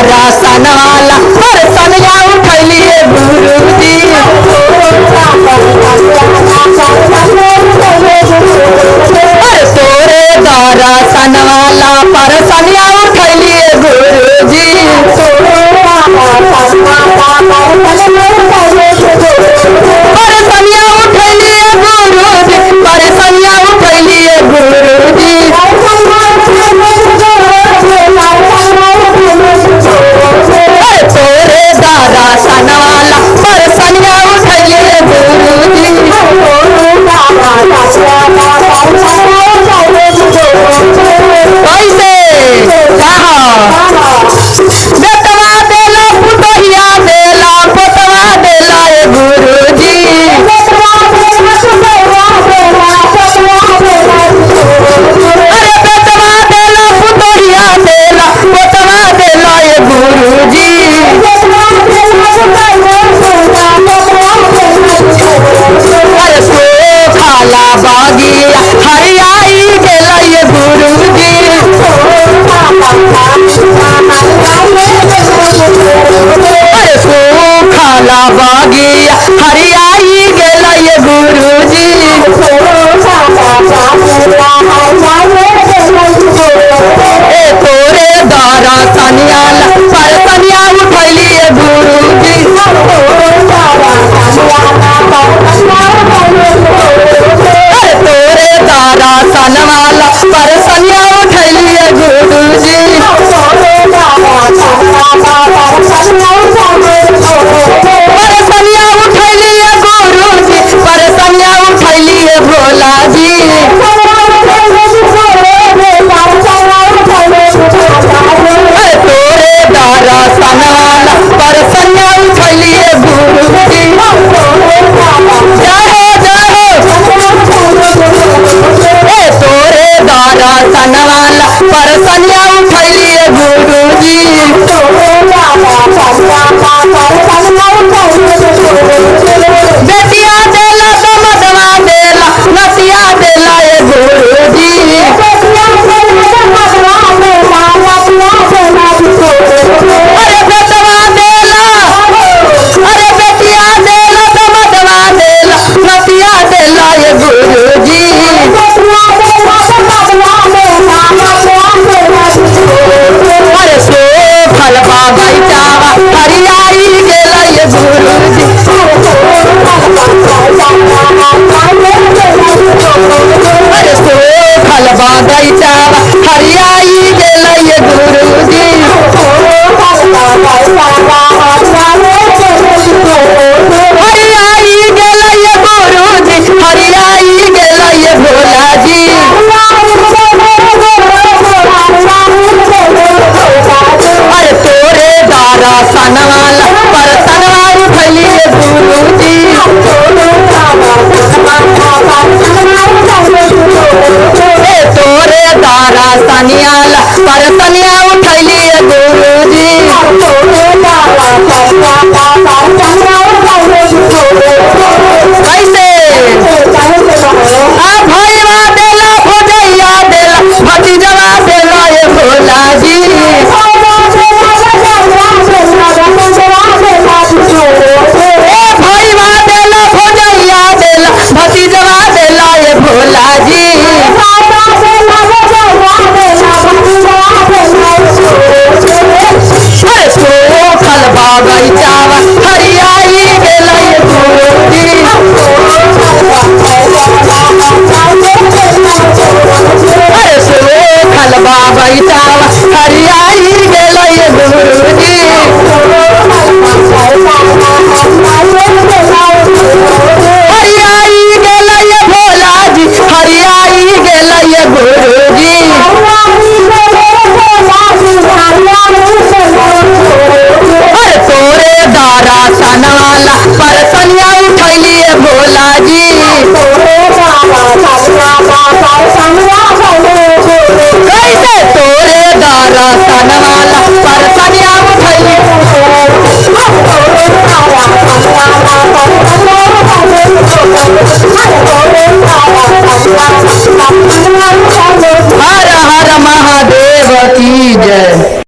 दर्शन वाला परसनिया उठलिए गुरुजी। तोरे दर्शन वाला परसनिया उठलिए गुरुजी। परसनिया उठलिए गुरुजी, परसनिया उठलिए गुरुजी। तोरे दर्शन वाला परसनिया उठलिए गुरुजी। कैसे कहा बेटवा देला पुतहिया देला पोतवा देला ए गुरुजी। अरे बेटवा देला पुतहिया देला पोतवा देला ए गुरुजी। अरे सो खाला बागिया हरियाई गेला ये गुरुजी। अरे सो खाला बागिया हरियाई गेला ये गुरुजी। ए तोरे दर्शनिया परसनिया उठलिए गुरुजी। तोरे दर्शन वाला परसनिया उठलिए गुरुजी। परसनिया उठलिए गुरुजी, परसनिया उठलिए भोला जी। तोरे दर्शन वाला परसनिया उठलिए गुरुजी। जय हो तोरे दर्शन वाला परसनिया उठलिए गुरुजी। बेटिया देला दमदमा देला नतिया देला ए गुरुजी। अरे बेटवा देला, अरे बेटिया देला दमदमा देला नतिया देला ए गुरुजी। अरे सो फलवा बैचावा हरियाई गेला ये गुरुजी। अरे सो फलवा बैचावा हरियाई गेला ये गुरुजी। हरियाई गेला ये गुरुजी, हरियाई गेला ये भोला जी। अरे तोरे दर्शन वाला परसनवा उठलिए गुरुजी। तोरे दर्शनिया